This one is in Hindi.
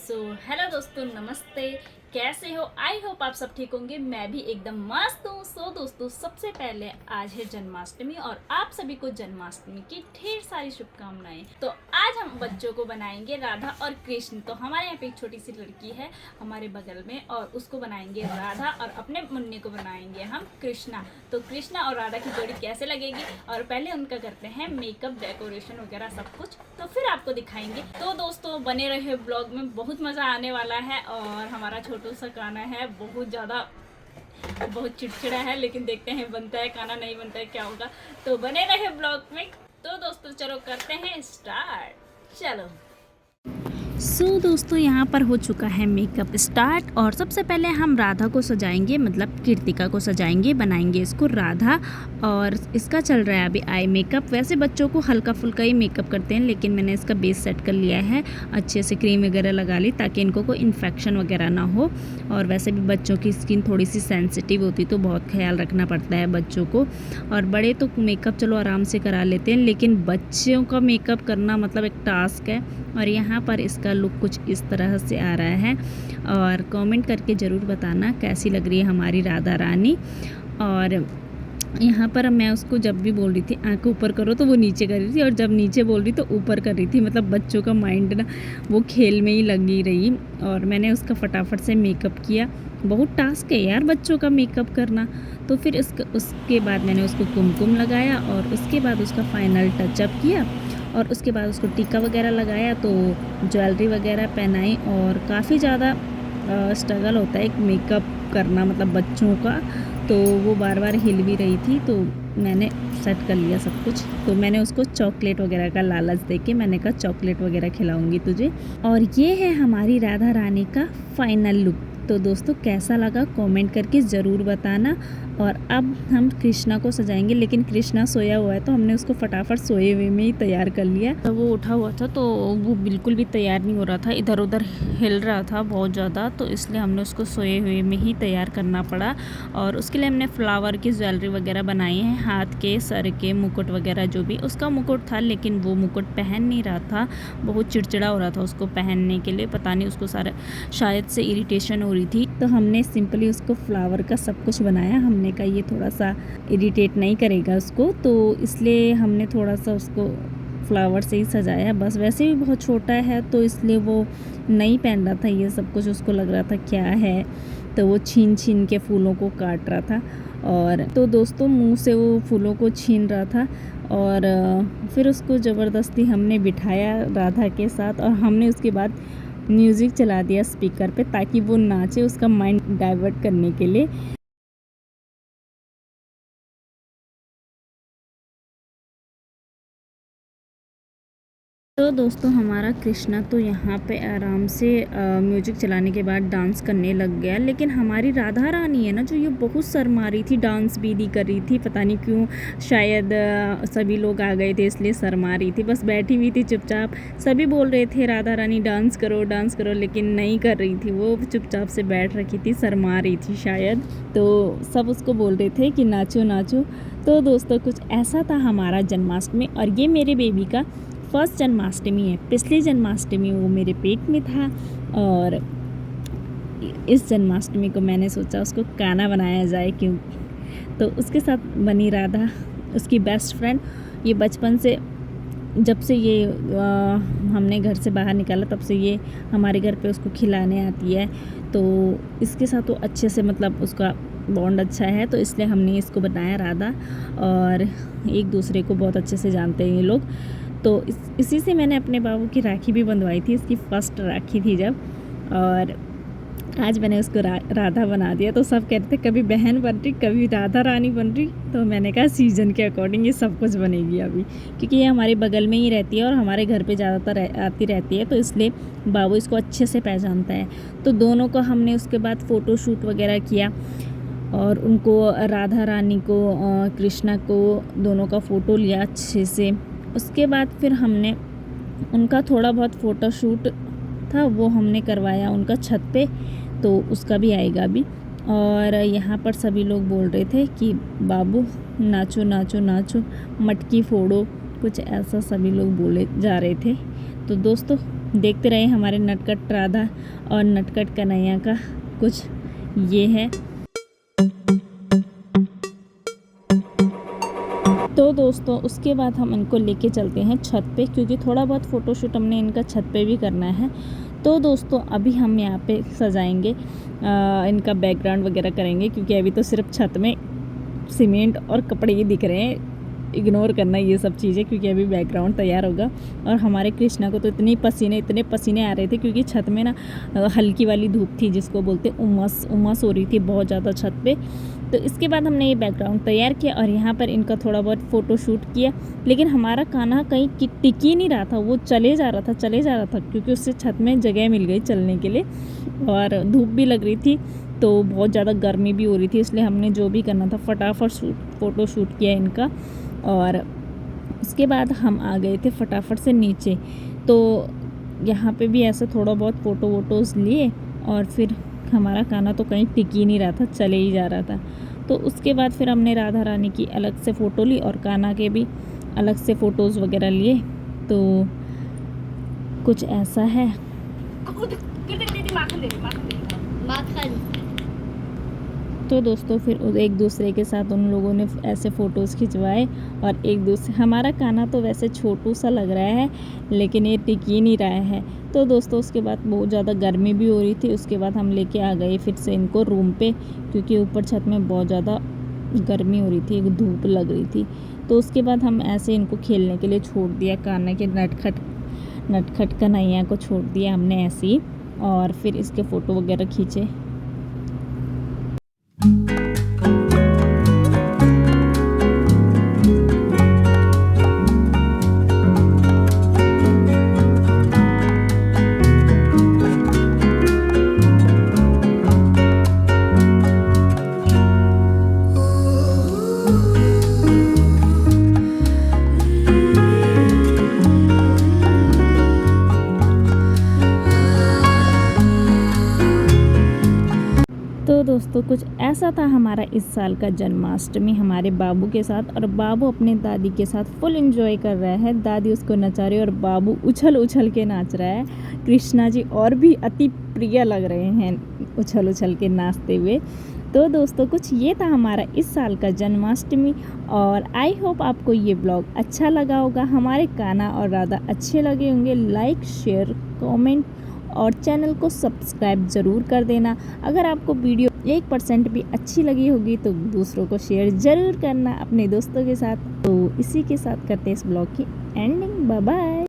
सो हेलो दोस्तों, नमस्ते। कैसे हो? आई होप आप सब ठीक होंगे। मैं भी एकदम मस्त हूँ। सो दोस्तों, सबसे पहले आज है जन्माष्टमी और आप सभी को जन्माष्टमी की ढेर सारी शुभकामनाएं। तो आज हम बच्चों को बनाएंगे राधा और कृष्ण। तो हमारे यहाँ पे एक छोटी सी लड़की है हमारे बगल में और उसको बनाएंगे राधा और अपने मुन्ने को बनाएंगे हम कृष्णा। तो कृष्णा और राधा की जोड़ी कैसे लगेगी और पहले उनका करते हैं मेकअप, डेकोरेशन वगैरह सब कुछ, तो फिर आपको दिखाएंगे। तो दोस्तों बने रहे ब्लॉग में, बहुत मज़ा आने वाला है। और हमारा छोटू सा खाना है, बहुत चिड़चिड़ा है, लेकिन देखते हैं बनता है खाना, नहीं बनता है क्या होगा। तो बने रहे ब्लॉग में। तो दोस्तों चलो करते हैं स्टार्ट। चलो दोस्तों, यहाँ पर हो चुका है मेकअप स्टार्ट और सबसे पहले हम राधा को सजाएंगे, मतलब कृतिका को सजाएंगे, बनाएंगे इसको राधा। और इसका चल रहा है अभी आई मेकअप। वैसे बच्चों को हल्का फुल्का ही मेकअप करते हैं, लेकिन मैंने इसका बेस सेट कर लिया है, अच्छे से क्रीम वगैरह लगा ली ताकि इनको कोई इन्फेक्शन वगैरह ना हो। और वैसे भी बच्चों की स्किन थोड़ी सी सेंसिटिव होती, तो बहुत ख्याल रखना पड़ता है बच्चों को। और बड़े तो मेकअप चलो आराम से करा लेते हैं, लेकिन बच्चों का मेकअप करना मतलब एक टास्क है। और यहाँ पर इसका लुक कुछ इस तरह से आ रहा है। और कमेंट करके ज़रूर बताना कैसी लग रही है हमारी राधा रानी। और यहाँ पर मैं उसको जब भी बोल रही थी आंखें ऊपर करो तो वो नीचे कर रही थी, और जब नीचे बोल रही तो ऊपर कर रही थी। मतलब बच्चों का माइंड ना वो खेल में ही लगी रही। और मैंने उसका फटाफट से मेकअप किया। बहुत टास्क है यार बच्चों का मेकअप करना। तो फिर उसके बाद मैंने उसको कुमकुम लगाया और उसके बाद उसका फाइनल टचअप किया। और उसके बाद उसको टीका वगैरह लगाया, तो ज्वेलरी वगैरह पहनाई। और काफ़ी ज़्यादा स्ट्रगल होता है एक मेकअप करना, मतलब बच्चों का। तो वो बार बार हिल भी रही थी, तो मैंने सेट कर लिया सब कुछ। तो मैंने उसको चॉकलेट वगैरह का लालच देके मैंने कहा चॉकलेट वगैरह खिलाऊंगी तुझे। और ये है हमारी राधा रानी का फाइनल लुक। तो दोस्तों कैसा लगा कमेंट करके ज़रूर बताना। और अब हम कृष्णा को सजाएंगे, लेकिन कृष्णा सोया हुआ है तो हमने उसको फटाफट सोए हुए में ही तैयार कर लिया। तो वो उठा हुआ था तो वो बिल्कुल भी तैयार नहीं हो रहा था, इधर उधर हिल रहा था बहुत ज़्यादा, तो इसलिए हमने उसको सोए हुए में ही तैयार करना पड़ा। और उसके लिए हमने फ्लावर की ज्वेलरी वगैरह बनाई है, हाथ के, सर के, मुकुट वगैरह जो भी उसका मुकुट था, लेकिन वो मुकुट पहन नहीं रहा था, बहुत चिड़चिड़ा हो रहा था उसको पहनने के लिए, पता नहीं उसको सारा शायद से इरिटेशन हो रही थी। तो हमने सिंपली उसको फ्लावर का सब कुछ बनाया। हमने कहा ये थोड़ा सा इरिटेट नहीं करेगा उसको, तो इसलिए हमने थोड़ा सा उसको फ्लावर से ही सजाया बस। वैसे भी बहुत छोटा है तो इसलिए वो नहीं पहन रहा था ये सब कुछ, उसको लग रहा था क्या है, तो वो छीन छीन के फूलों को काट रहा था। और तो दोस्तों मुंह से वो फूलों को छीन रहा था। और फिर उसको ज़बरदस्ती हमने बिठाया राधा के साथ, और हमने उसके बाद म्यूज़िक चला दिया स्पीकर पे ताकि वो नाचे, उसका माइंड डाइवर्ट करने के लिए। तो दोस्तों हमारा कृष्णा तो यहाँ पे आराम से म्यूजिक चलाने के बाद डांस करने लग गया, लेकिन हमारी राधा रानी है ना जो, ये बहुत शर्मा रही थी, डांस भी नहीं कर रही थी, पता नहीं क्यों, शायद सभी लोग आ गए थे इसलिए शर्मा रही थी, बस बैठी हुई थी चुपचाप। सभी बोल रहे थे राधा रानी डांस करो, लेकिन नहीं कर रही थी, वो चुपचाप से बैठ रखी थी, शर्मा रही थी शायद। तो सब उसको बोल रहे थे कि नाचो नाचो। तो दोस्तों कुछ ऐसा था हमारा जन्माष्टमी। और ये मेरे बेबी का फर्स्ट जन्माष्टमी है। पिछली जन्माष्टमी वो मेरे पेट में था, और इस जन्माष्टमी को मैंने सोचा उसको गाना बनाया जाए, क्यों। तो उसके साथ बनी राधा, उसकी बेस्ट फ्रेंड। ये बचपन से, जब से ये हमने घर से बाहर निकाला तब से ये हमारे घर पे उसको खिलाने आती है। तो इसके साथ वो अच्छे से, मतलब उसका बॉन्ड अच्छा है, तो इसलिए हमने इसको बनाया राधा। और एक दूसरे को बहुत अच्छे से जानते हैं ये लोग। तो इसी से मैंने अपने बाबू की राखी भी बंधवाई थी, इसकी फर्स्ट राखी थी जब। और आज मैंने उसको राधा बना दिया। तो सब कहते थे कभी बहन बन रही, कभी राधा रानी बन रही। तो मैंने कहा सीजन के अकॉर्डिंग ये सब कुछ बनेगी अभी, क्योंकि ये हमारे बगल में ही रहती है और हमारे घर पे ज़्यादातर आती रहती है, तो इसलिए बाबू इसको अच्छे से पहचानता है। तो दोनों को हमने उसके बाद फ़ोटो शूट वगैरह किया, और उनको, राधा रानी को, कृष्णा को, दोनों का फ़ोटो लिया अच्छे से। उसके बाद फिर हमने उनका थोड़ा बहुत फ़ोटोशूट था वो हमने करवाया उनका छत पे, तो उसका भी आएगा अभी। और यहाँ पर सभी लोग बोल रहे थे कि बाबू नाचो नाचो नाचो, मटकी फोड़ो, कुछ ऐसा सभी लोग बोले जा रहे थे। तो दोस्तों देखते रहे हमारे नटखट राधा और नटखट कन्हैया का कुछ ये है। तो दोस्तों उसके बाद हम इनको लेके चलते हैं छत पे, क्योंकि थोड़ा बहुत फ़ोटोशूट हमने इनका छत पे भी करना है। तो दोस्तों अभी हम यहाँ पे सजाएंगे, इनका बैकग्राउंड वगैरह करेंगे, क्योंकि अभी तो सिर्फ छत में सीमेंट और कपड़े ही दिख रहे हैं। इग्नोर करना ये सब चीज़ें, क्योंकि अभी बैकग्राउंड तैयार होगा। और हमारे कृष्णा को तो इतने पसीने आ रहे थे, क्योंकि छत में ना हल्की वाली धूप थी, जिसको बोलते उमस हो रही थी बहुत ज़्यादा छत पे। तो इसके बाद हमने ये बैकग्राउंड तैयार किया और यहाँ पर इनका थोड़ा बहुत फ़ोटो शूट किया। लेकिन हमारा कान्हा कहीं टिक ही नहीं रहा था, वो चले जा रहा था, क्योंकि उससे छत में जगह मिल गई चलने के लिए और धूप भी लग रही थी, तो बहुत ज़्यादा गर्मी भी हो रही थी। इसलिए हमने जो भी करना था फटाफट फ़ोटो शूट किया इनका। और उसके बाद हम आ गए थे फटाफट से नीचे। तो यहाँ पे भी ऐसा थोड़ा बहुत फ़ोटोज़ लिए और फिर हमारा कान्हा तो कहीं टिक ही नहीं रहा था, चले ही जा रहा था। तो उसके बाद फिर हमने राधा रानी की अलग से फ़ोटो ली और कान्हा के भी अलग से फ़ोटोज़ वगैरह लिए। तो कुछ ऐसा है। तो दोस्तों फिर एक दूसरे के साथ उन लोगों ने ऐसे फ़ोटोज़ खिंचवाए और एक दूसरे, हमारा कान्हा तो वैसे छोटू सा लग रहा है, लेकिन ये टिक ही नहीं रहा है। तो दोस्तों उसके बाद बहुत ज़्यादा गर्मी भी हो रही थी। उसके बाद हम लेके आ गए फिर से इनको रूम पे, क्योंकि ऊपर छत में बहुत ज़्यादा गर्मी हो रही थी, एक धूप लग रही थी। तो उसके बाद हम ऐसे इनको खेलने के लिए छोड़ दिया, कान्हा के नटखट कन्हैया को छोड़ दिया हमने ऐसे ही, और फिर इसके फ़ोटो वगैरह खींचे। तो दोस्तों कुछ ऐसा था हमारा इस साल का जन्माष्टमी हमारे बाबू के साथ। और बाबू अपने दादी के साथ फुल एंजॉय कर रहा है, दादी उसको नचा रही है और बाबू उछल उछल के नाच रहा है। कृष्णा जी और भी अति प्रिय लग रहे हैं उछल उछल के नाचते हुए। तो दोस्तों कुछ ये था हमारा इस साल का जन्माष्टमी, और आई होप आपको ये ब्लॉग अच्छा लगा होगा, हमारे कान्हा और राधा अच्छे लगे होंगे। लाइक शेयर कमेंट और चैनल को सब्सक्राइब ज़रूर कर देना। अगर आपको वीडियो 1% भी अच्छी लगी होगी तो दूसरों को शेयर ज़रूर करना अपने दोस्तों के साथ। तो इसी के साथ करते हैं इस ब्लॉग की एंडिंग। Bye bye.